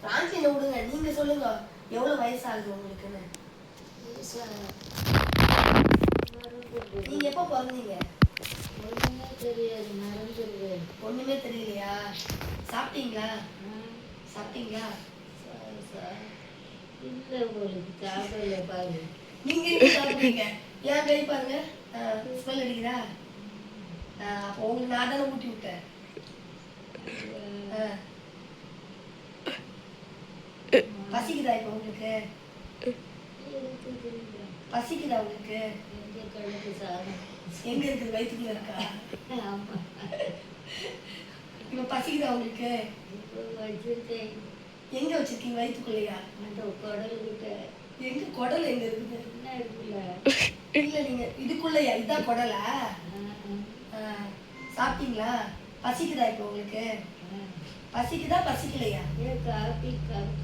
பிரான்சில விடுங்க, நீங்க சொல்லுங்க எவ்வளவு வயசு ஆகுது உங்களுக்குன்னு. நீங்க எப்ப பிறந்தீங்க? ஒண்ணுமே தெரியாது, மறந்துடுவேன். ஒண்ணுமே தெரியலையா? சாப்பிட்டீங்களா? சாப்பிட்டீங்களா? இல்லை, உங்களுக்கு சாப்பிடல பாரு. நீங்க எப்படி சாப்பிடுறீங்க? ஏன் கை பாருங்க, ஸ்மெல் அடிக்குதா? அப்போ உங்களுக்கு நான் தானே ஊட்டி விட்டேன். பசிக்குதா இப்ப உங்களுக்கு? பசிக்குதா உங்களுக்கு? எங்க இருக்குது? வயிற்றுக்குள்ள இருக்கா? இப்ப பசிக்குதா உங்களுக்கு? வச்சிருக்கேன். எங்க வச்சிருக்கீங்க? வயிற்றுக்குள்ளையா? அந்த குடல் கிட்ட. எங்க குடல் எங்க இருக்குது? என்ன இருக்குல்ல? இல்ல, நீங்க இதுக்குள்ளயா? இதான் குடலா? சாப்பிட்டீங்களா? பசிக்குதா இப்ப உங்களுக்கு? பசிக்குதா பசிக்கலையா? காப்பி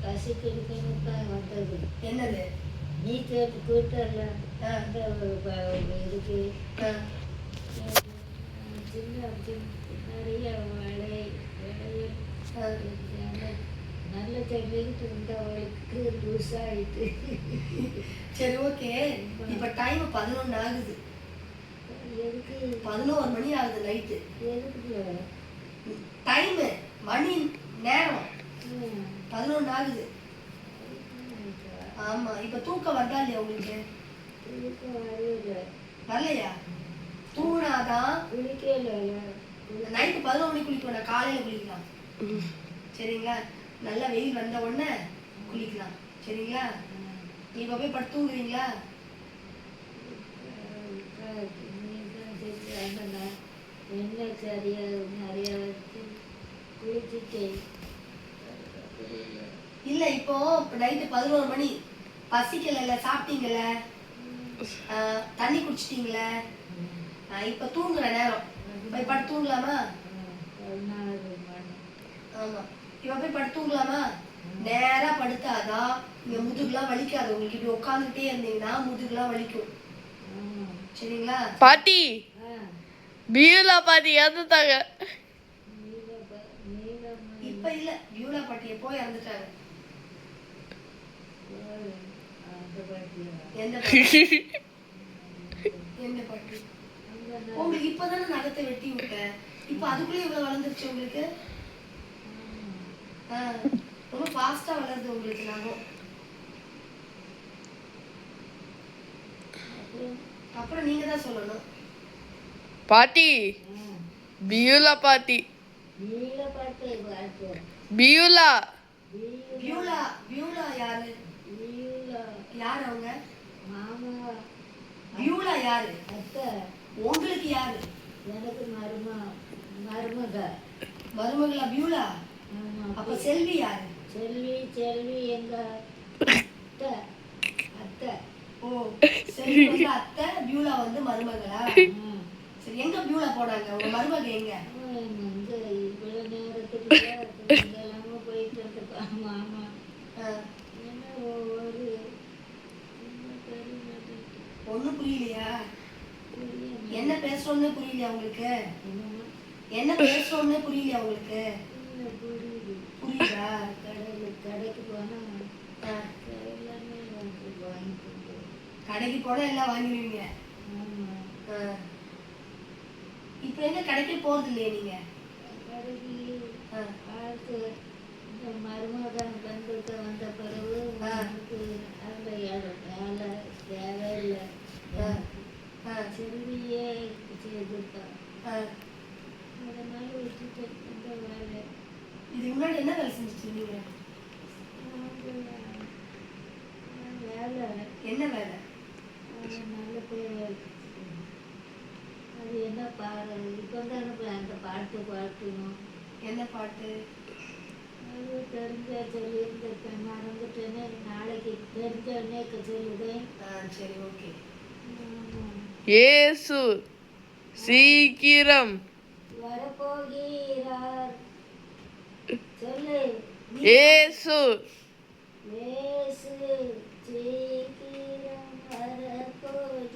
பசிக்குதுன்னு தான் வந்தது. என்னது? நீ கூட்டல இருக்கு. சின்ன நிறைய நல்ல தண்ணிட்டு இருந்தவளுக்கு லூஸ் ஆயிட்டு. சரி, ஓகே. இப்ப டைம் 11 ஆகுது. எதுக்கு? 11 மணி ஆகுது நைட்டு. எதுக்கு? டைம், மணி, நேரம் 11 ஆகுது. ஆமா. இப்ப தூக்கம் வருதா இல்லையா உங்களுக்கு? வரலையா? தூங்கினாதான் குளிக்கல. நைட்டு 11 மணிக்கு குளிக்க, காலையில குளிக்கலாம். சரிங்களா? நல்லா வெயில் வந்த உடனே குளிக்கலாம். சரிங்களா? இப்ப போய் படுத்து தூங்குறீங்களா? என்ன சரியா நிறைய குளிச்சுட்டேன். இல்ல, இப்போ நைட்டு 11 மணி. பசிக்கல, சாப்பிட்டீங்கல்ல, தண்ணி குடிச்சிட்டீங்கள, இப்ப தூங்குற நேரம். போய் படுத்து தூங்கலாமா? ஆமா. இப்ப போய் படுத்து தூங்கலாமா? நேரா படுத்தாதான் இங்க முதுகுலாம் வலிக்காது. உங்களுக்கு இப்படி உட்காந்துட்டே இருந்தீங்கன்னா முதுகுலாம் வலிக்கும். சரிங்களா? பாட்டி, பியூலா பாட்டி இறந்துட்டாங்க. இப்ப இல்ல, பியூலா பாட்டி எப்போ இறந்துட்டாங்க. எந்த பாட்டி? உங்களுக்கு இப்பதானே நகத்தை வெட்டி விட்டேன். இப்ப அதுக்குள்ளே இவ்வளவு வளர்ந்துருச்சு உங்களுக்கு. ரொம்ப ஃபாஸ்டா வளருது உங்களுக்கு நகம். அப்புறம் நீங்க தான் சொல்லணும். பாட்டி, பியூலா பாட்டி. பியூலா. பியூலா. பியூலா யாரு? யாரு அவங்க? மாமா. பியூலா யாரு? அத்தை. உங்களுக்கு யாரு? எனக்கு மருமக. மருமகளா பியூலா? அப்ப செல்வி யாரு? செல்வி எங்க அத்தை. அத்தை. ஓ, செல்வி வந்து அத்தை, பியூலா வந்து மருமகளா? சரி, எங்க பியூலா போனாங்க? உங்க மருமக எங்க? இவ்வளவு நேரத்துக்கு எல்லாமே போயிட்டு இருந்துப்பா. மாமா ஒண்ணும் புரியலையா? என்ன பேசுறோம்னு புரியலையா உங்களுக்கு? என்ன பேசுறோம்னு புரியலையா உங்களுக்கு? புரியுதா? கடைக்கு போனா கடைக்கு போனா எல்லாம் வாங்கிடுவீங்க. இப்ப எங்க கடைக்கு போறது இல்லையே நீங்க? கடைக்கு மருமகன் பெண்களுக்கு வந்த பிறகு அந்த வேலை தேவையில்லை. செல்வியே செய்திருக்கான். அதனால விட்டுட்டு இந்த வேலை. இதுக்கு முன்னாடி என்ன வேலை செஞ்சுட்டு இருந்தீங்க? வேலை. என்ன வேலை? நல்ல பேர். அது என்ன பாடு? இப்போ தான் அந்த பாட்டு பாடணும். என்ன பாட்டு? அது தெரிஞ்ச சொல்லியிருந்திருக்கேன், மறந்துட்டேன்னு. நாளைக்கு தெரிஞ்சோடனே சொல்லுதேன். சரி, ஓகே. இயேசு சீக்கிரம் வரப்போகிறார். சொல்லு. இயேசு. இயேசு சீக்கிரம் வரப்போகிறார்.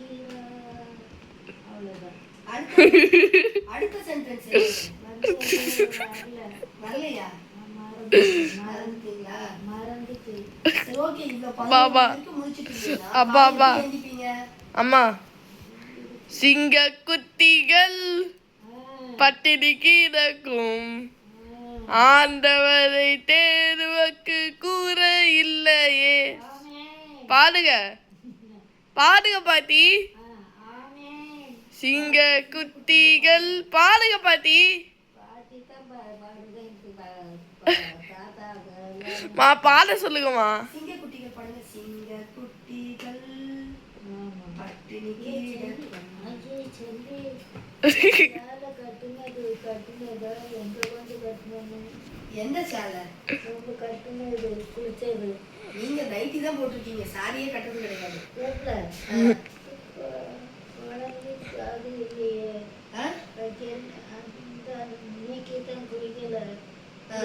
அவ்வளவுதான். அடுத்த சென்டென்ஸ் வரலையா? மறந்துட்டேன். மறந்துட்டீங்களா? மறந்துட்டு சரி ஓகே, இந்த பாபா. 11 வரைக்கும் முடிச்சிட்டீங்களா? அப்பா, அப்பா. காலையில எழுந்திப்பீங்க. அம்மா சிங்க குட்டிகள் பட்டினி கிடக்கும் ஆண்டவரை தேர்வக்கு கூற இல்லையே. பாடுங்க பாடுங்க பாட்டி. சிங்க குட்டிகள் பாடுங்க பாட்டி. மா பாட சொல்லுங்கம்மா. சிங்க குட்டிகள் பாடுங்க. சிங்க குட்டிகள் பட்டினி கிடக்கும். எந்த சேலை? நீங்க நைட்டி தான் போட்டிருக்கீங்க, சாரியே கட்டுறது கிடையாது. ஆ? ஆ.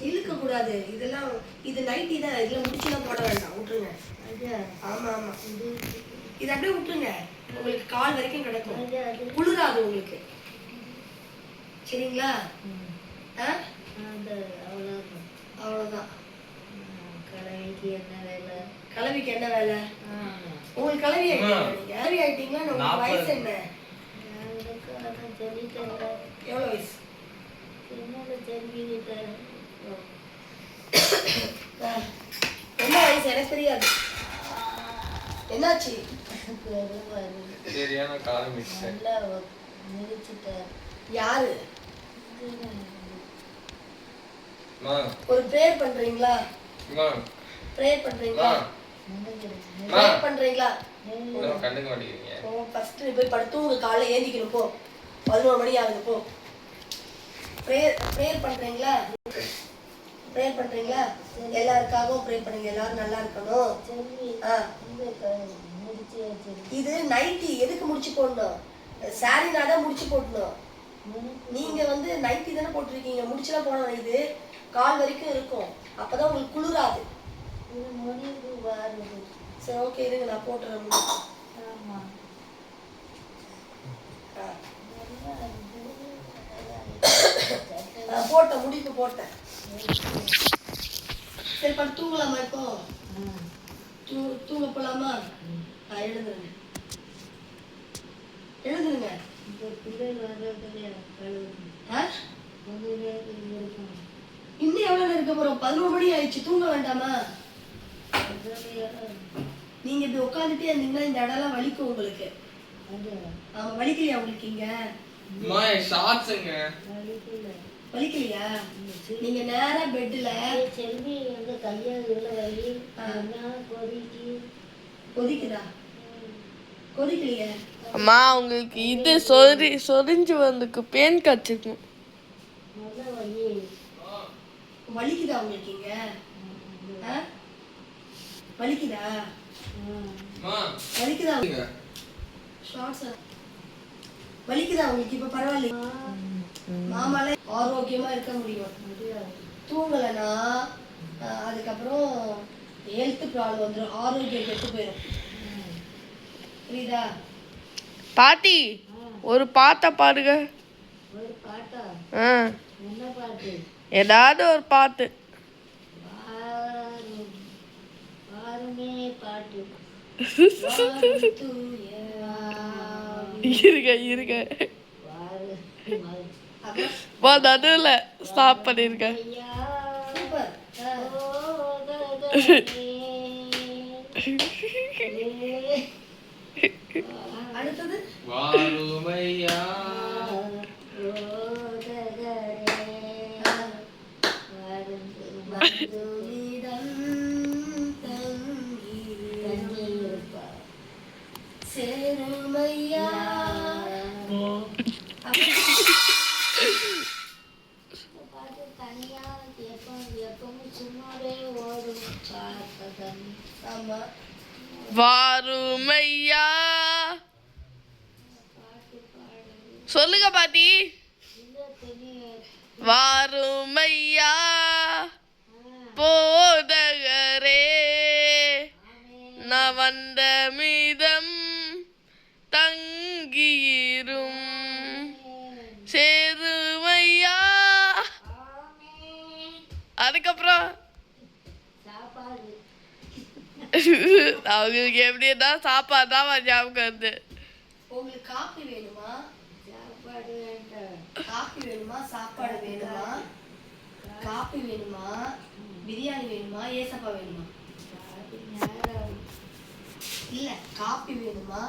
இழுக்க கூடாது. இதெல்லாம் இது நைட்டி தான். இதுல முடிச்சுலாம் போட வேண்டாம், விட்டுருங்க. ஆமா ஆமா, இது அப்படியே விட்டுருங்க. உங்களுக்கு கால் வரைக்கும் கிடக்கும், குளிராது உங்களுக்கு. சரிங்களா? ஆ? அவ்வளவுதான். கலவிக்கு என்ன வேலை? உங்களுக்கு கலவி ஆயிட்டீங்களா? நீங்க கலவி ஆயிட்டீங்களா? உங்களுக்கு வயசு என்ன? எவ்வளவு வயசு? என்ன வயசு எனக்கு தெரியாது. என்னாச்சு? யாரு? ஒரு ப்ரேயர் பண்றீங்களா? ப்ரேயர் பண்றீங்களா? ப்ரேயர் பண்றீங்களா? ஃபர்ஸ்ட் போய் படுத்து உங்க காலைல ஏந்திக்கணும். போ, 11 மணி ஆகுது. போ. ப்ரேயர் பண்றீங்களா? ப்ரேயர் பண்றீங்களா? எல்லாருக்காகவும் ப்ரே பண்ணுங்க. எல்லாரும் நல்லா இருக்கணும். இது நைட்டி எதுக்கு முடிச்சு போடணும்? சாரினா தான் முடிச்சு போடணும். நீங்க வந்து நைட்டி தானே போட்டிருக்கீங்க, முடிச்சுலாம் போடணும். இது கால் வரைக்கும் இருக்கும், அப்பதான் உங்களுக்கு குளிராது. சரி ஓகே, இருங்க நான் போட்டுறேன். போட்டேன், முடிப்பு போட்டேன். சரி பட்டு தூங்கலாமா? இப்போ தூங்க போலாமா? எழுதுருங்க எழுதுருங்க. இன்னும் எவ்வளவு இருக்க போறோம்? 11 மணி ஆயிடுச்சு. தூங்க வேண்டாமா? நீங்க இப்படி உட்காந்துட்டே இருந்தீங்கன்னா இந்த இடம்லாம் வலிக்கும் உங்களுக்கு. ஆமா, வலிக்கலையா உங்களுக்கு? இங்க வலிக்கலையா? நீங்க நேரா பெட்ல கொதிக்குதா? கொதிக்கலையா? அம்மா உங்களுக்கு இது சொரிஞ்சு வந்துக்கு பேன் கச்சிருக்கும். வலிக்குதா உங்களுக்கு? இங்க வலிக்குதா? வலிக்குதா? வலிக்குதா உங்களுக்கு? இப்ப பரவாயில்லையா? மாமாலே ஆரோக்கியமா இருக்க முடியும். தூங்கலைன்னா அதுக்கப்புறம் ஹெல்த் ப்ராப்ளம் வந்துடும், ஆரோக்கியம் கெட்டு போயிடும். புரியுதா? பாட்டி ஒரு பாட்டை பாடுங்க. ஏதாவது ஒரு பாட்டு. இருங்க நடுவில் ஸ்டாப் பண்ணிருக்கேன். அடுத்தது வாருமையா சேருமையா. வாருமையா சொல்லுங்க பாட்டி. வாருமையா போதகரே நான் வந்த மீதம் தங்கியிரும் சேருமையா அதுக்கப்புறம் சாப்பாடு அவங்களுக்கு எப்படின்னா சாப்பாடு தான் ஞாபகம் வருது. உங்களுக்கு காப்பி வேணுமா? சாப்பாடு வேண்டாம். காப்பி வேணுமா? சாப்பாடு வேணுமா? காப்பி வேணுமா? பிரியாணி வேணுமா? ஏசப்பா வேணுமா? காப்பி நேரம் இல்ல, காப்பி வேணுமா?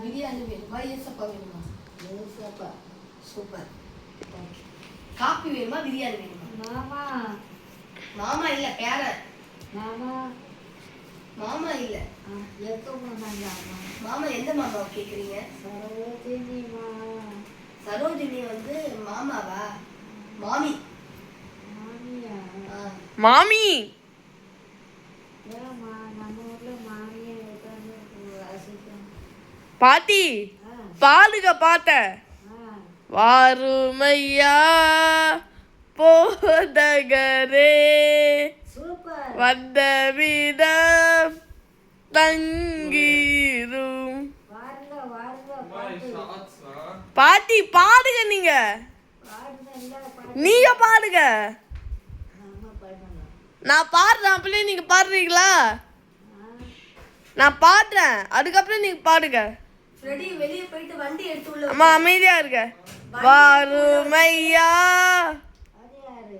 பிரியாணி வேணுமா? ஏசப்பா வேணுமா? ஏசப்பா. சூப்பர். ஓகே. காப்பி வேணுமா? பிரியாணி வேணுமா? மாமா மாமா இல்ல, பேரன். மாமா மாமா இல்ல. எப்போ மாமா? மாமா எந்த மாமாவை கேக்குறீங்க? சரோஜினி மாமா. சரோஜினி வந்து மாமாவா? மாமி. மாமியா? ஆ. மாமி ஏம்மா நம்ம ஊர்ல மாமியா உட்காந்து வாசிக்கும். பாட்டி பாடுக பாட்ட. வாருமையா போதகரே சூப்பர். வந்த விதம் தங்கீரும். வாருங்க வாருங்க பாட்டு பாட்டி பாடுங்க, நீங்க பாடுங்க எல்லாம் பாடு. நீங்க பாடுங்க. நம்ம பாடணும். நான் பாடுறேன், அப்படியே நீங்க பாடுறீங்களா? நான் பாடுறேன், அதுக்கப்புறம் நீங்க பாடுங்க. ஃப்ரெடி வெளியே போயிட்டு வண்டி எடுத்து உள்ள அம்மா அமைதியா இருக்க. வாருமையா. அது யாரு?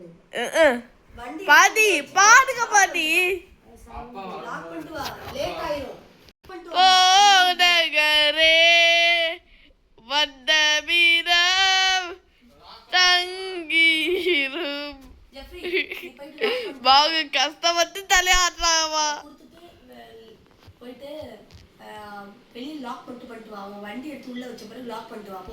வண்டி பாட்டி பாடுங்க பாட்டி. லாக் பண்ணிட்டு வா, லேட் ஆயிரும். போதகரே வந்த வீரம் தங்கீரும். ஜெஃப்ரி, நீ போயிட்டு lock பண்ணிட்டு பாகு கஷ்டப்பட்டு தலையாடுறாங்கம்மா. கொடுத்துட்டு போயிட்டு வெளியே லாக் பண்ணிட்டு வா. அவன் வண்டி எடுத்து உள்ள வச்ச பிறகு லாக் பண்ணிட்டு வா. போ.